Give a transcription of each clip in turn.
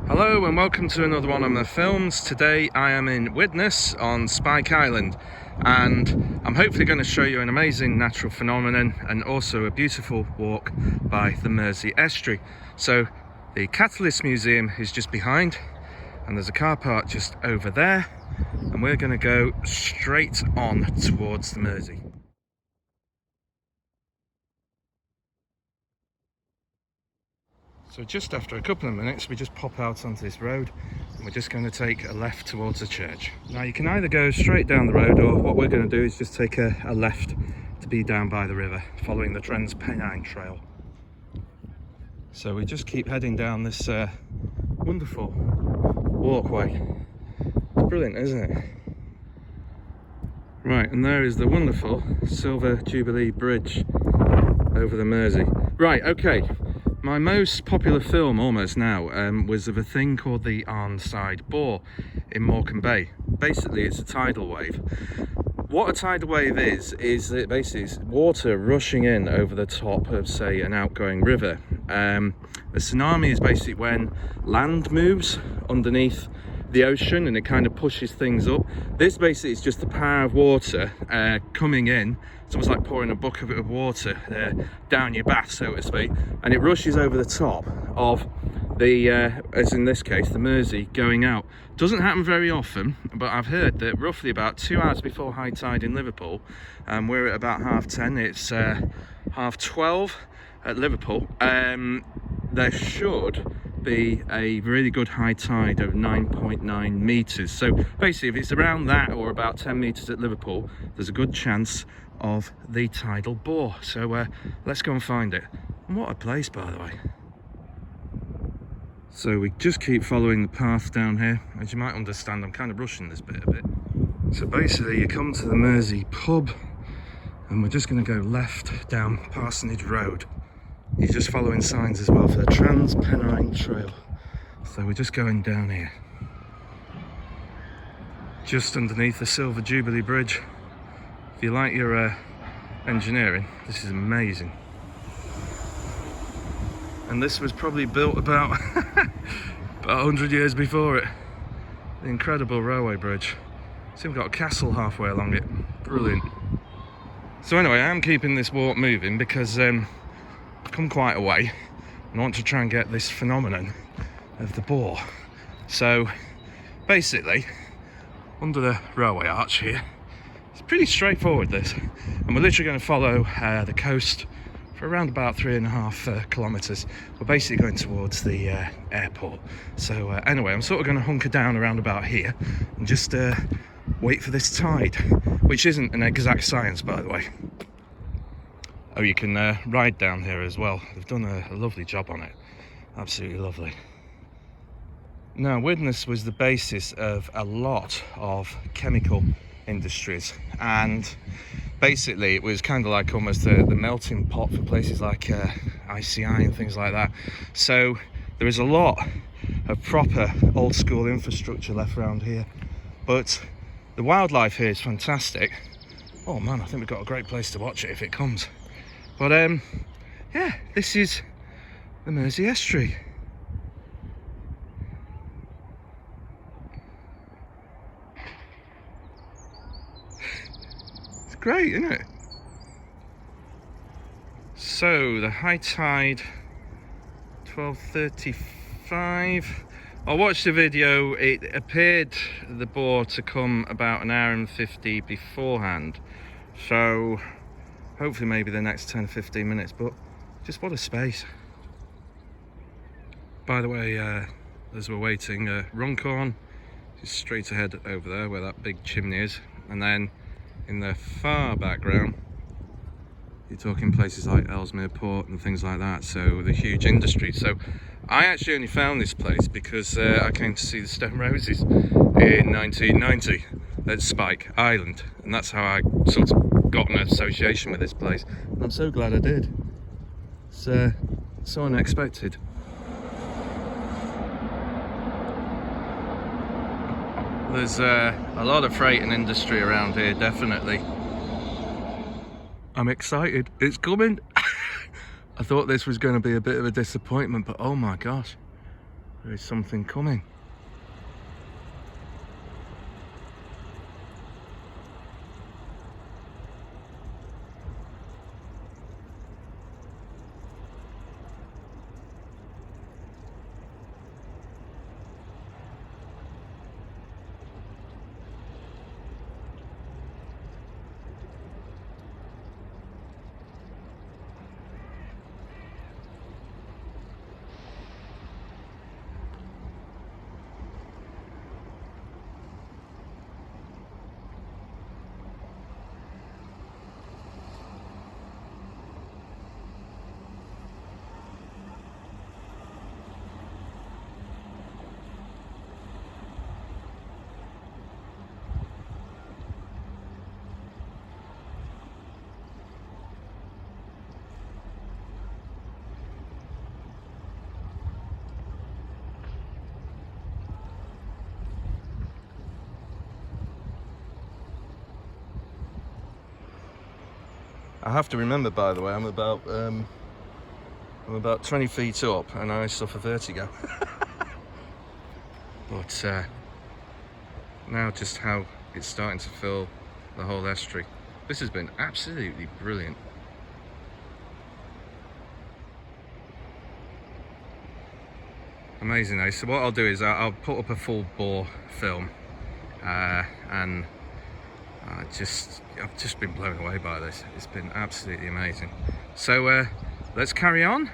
Hello and welcome to another one of my films. Today I am in Widnes on Spike Island and I'm hopefully going to show you an amazing natural phenomenon and also a beautiful walk by the Mersey estuary. So the Catalyst Museum is just behind and there's a car park just over there and we're going to go straight on towards the Mersey. So just after a couple of minutes we just pop out onto this road and we're just going to take a left towards the church. Now you can either go straight down the road or what we're going to do is just take a left to be down by the river following the Trans-Pennine Trail. So we just keep heading down this wonderful walkway. It's brilliant, isn't it? Right, and there is the wonderful Silver Jubilee Bridge over the Mersey. Right, okay. My most popular film almost now was of a thing called the Mersey Bore in Morecambe Bay. Basically it's a tidal wave. What a tidal wave is that basically it's water rushing in over the top of, say, an outgoing river. A tsunami is basically when land moves underneath the ocean and it kind of pushes things up. This basically is just the power of water coming in. It's almost like pouring a bucket of water down your bath, so to speak, and it rushes over the top of the, as in this case, the Mersey going out. Doesn't happen very often, but I've heard that roughly about 2 hours before high tide in Liverpool, we're at about 10:30, it's 12:30 at Liverpool, there should be a really good high tide of 9.9 meters. So basically if it's around that or about 10 meters at Liverpool, there's a good chance of the tidal bore. So let's go and find it. And what a place, by the way. So we just keep following the path down here. As you might understand, I'm kind of rushing this bit a bit. So basically you come to the Mersey pub and we're just going to go left down Parsonage Road. You're just following signs as well for the Trans-Pennine Trail. So we're just going down here. Just underneath the Silver Jubilee Bridge. If you like your engineering, this is amazing. And this was probably built about, about 100 years before it. The incredible railway bridge. See, we've got a castle halfway along it. Brilliant. So anyway, I am keeping this walk moving because I've come quite a way and I want to try and get this phenomenon of the bore. So basically, under the railway arch here, it's pretty straightforward this, and we're literally going to follow the coast for around about 3.5 kilometers. We're basically going towards the airport. So anyway, I'm sort of going to hunker down around about here and just wait for this tide, which isn't an exact science, by the way. Oh, you can ride down here as well. They've done a lovely job on it. Absolutely lovely. Now, Widnes was the basis of a lot of chemical industries, and basically it was kind of like almost the melting pot for places like ICI and things like that. So there is a lot of proper old school infrastructure left around here, but the wildlife here is fantastic. Oh man, I think we've got a great place to watch it if it comes. But yeah, this is the Mersey estuary. It's great, isn't it? So the high tide, 12:35. I watched the video. It appeared the bore to come about 1 hour and 50 beforehand. So hopefully maybe the next 10 or 15 minutes, but just what a space. By the way, as we're waiting, Runcorn is straight ahead over there where that big chimney is, and then in the far background you're talking places like Ellesmere Port and things like that, so the huge industry. So I actually only found this place because I came to see the Stone Roses in 1990 at Spike Island, and that's how I sort of got an association with this place, and I'm so glad I did. It's so unexpected. There's a lot of freight and industry around here, definitely. I'm excited, it's coming. I thought this was going to be a bit of a disappointment, but oh my gosh, There is something coming. I have to remember, by the way, I'm about 20 feet up and I suffer vertigo. But now just how it's starting to fill the whole estuary. This has been absolutely brilliant. Amazing, eh? So what I'll do is I'll put up a full bore film and I've just been blown away by this. It's been absolutely amazing. So let's carry on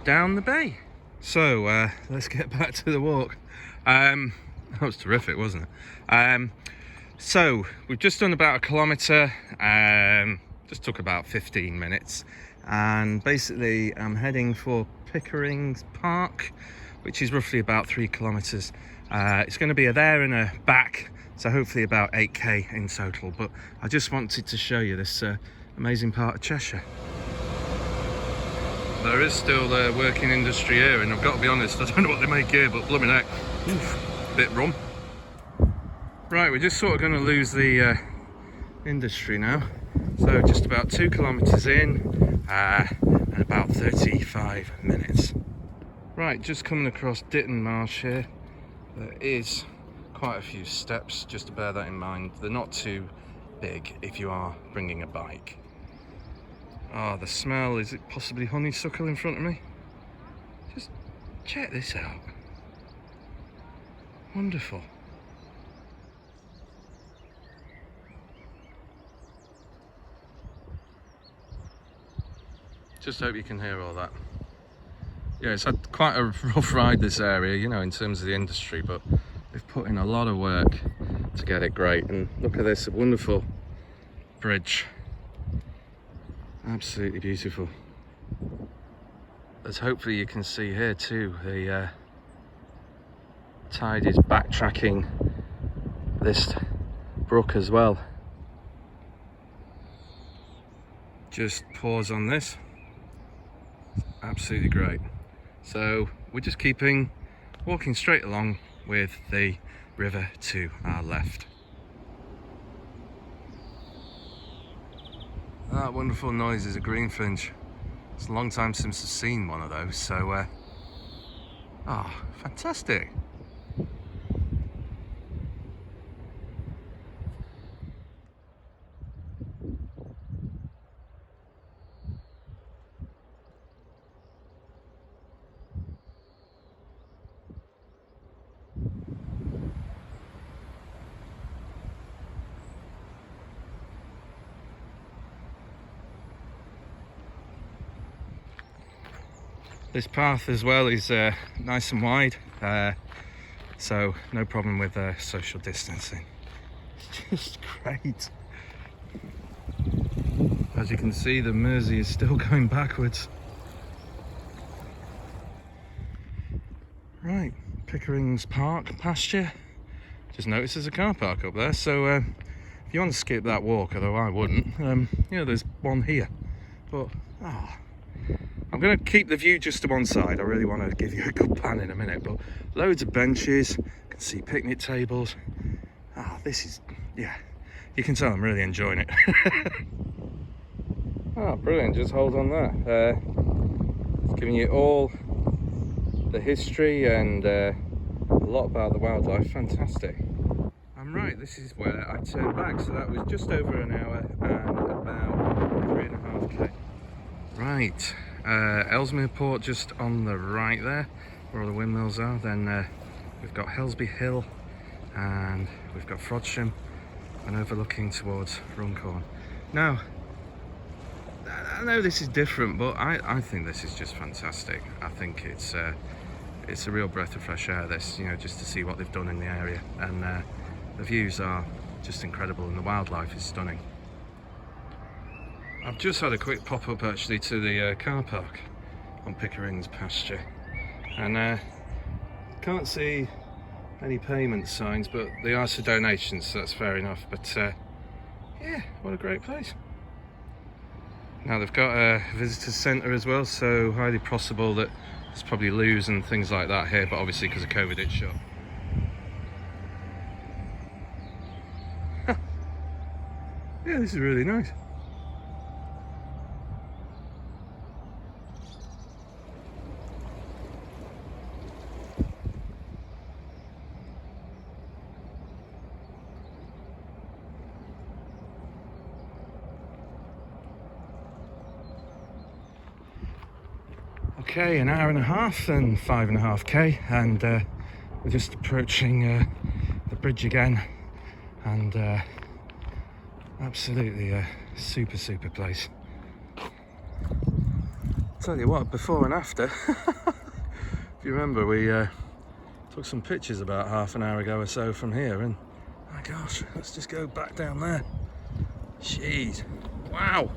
down the bay. So let's get back to the walk. That was terrific, wasn't it? So we've just done about 1 kilometre. Just took about 15 minutes. And basically I'm heading for Pickerings Park, which is roughly about 3 kilometres. It's going to be a there and a back. So hopefully about 8k in total, but I just wanted to show you this amazing part of Cheshire. There is still a working industry here, and I've got to be honest, I don't know what they make here, but blooming heck, bit rum. Right, we're just sort of going to lose the industry now. So just about 2 kilometres in, and about 35 minutes. Right, just coming across Ditton Marsh here. There is quite a few steps, just to bear that in mind. They're not too big if you are bringing a bike. Oh, the smell, is it possibly honeysuckle in front of me? Just check this out. Wonderful. Just hope you can hear all that. Yeah, it's had quite a rough ride, this area, you know, in terms of the industry, but they've put in a lot of work to get it great. And look at this wonderful bridge. Absolutely beautiful. As hopefully you can see here too, the tide is backtracking this brook as well. Just pause on this. Absolutely great. So we're just walking straight along with the river to our left. That wonderful noise is a greenfinch. It's a long time since I've seen one of those, so fantastic. This path as well is nice and wide, so no problem with social distancing. It's just great. As you can see, the Mersey is still going backwards. Right, Pickerings Park, Pasture. Just noticed there's a car park up there, so if you want to skip that walk, although I wouldn't, you know, there's one here. But, I'm going to keep the view just to one side. I really want to give you a good plan in a minute, but loads of benches, you can see picnic tables. This is, yeah, you can tell I'm really enjoying it. Brilliant, just hold on there. It's giving you all the history and a lot about the wildlife. Fantastic. I'm right, this is where I turned back, so that was just over an hour and about 3.5k. Right, Ellesmere Port just on the right there, where all the windmills are. Then we've got Helsby Hill and we've got Frodsham, and overlooking towards Runcorn. Now, I know this is different, but I think this is just fantastic. I think it's a real breath of fresh air, this, you know, just to see what they've done in the area. And the views are just incredible and the wildlife is stunning. I've just had a quick pop-up actually to the car park on Pickerings Pasture, and can't see any payment signs, but they are for donations, so that's fair enough. But yeah, what a great place. Now they've got a visitor centre as well, so highly possible that there's probably loos and things like that here, but obviously because of COVID it's shut. Yeah, this is really nice. Okay, an hour and a half and 5.5k, and we're just approaching the bridge again, and absolutely a super place. Tell you what, before and after. If you remember, we took some pictures about half an hour ago or so from here, and my gosh, let's just go back down there. Jeez, wow.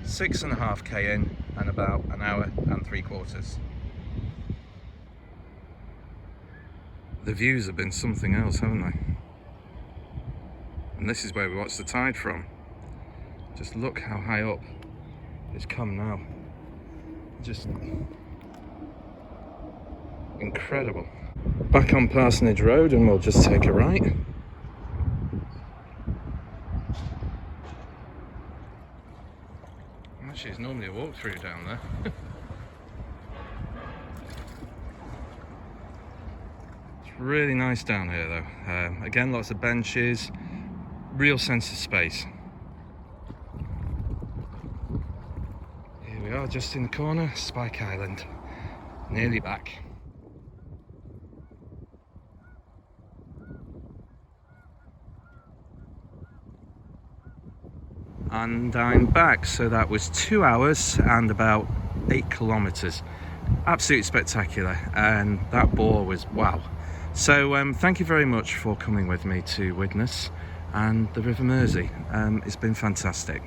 Six and a half k in and about an hour and 3/4. The views have been something else, haven't they? And this is where we watch the tide from. Just look how high up it's come now. Just incredible. Back on Parsonage Road, and we'll just take a right. Actually, it's normally a walk through down there. It's really nice down here though. Again, lots of benches, real sense of space. Here we are, just in the corner, Spike Island. Nearly back. And I'm back, so that was 2 hours and about 8 kilometers. Absolutely spectacular, and that bore was wow. So thank you very much for coming with me to Widnes and the River Mersey. It's been fantastic.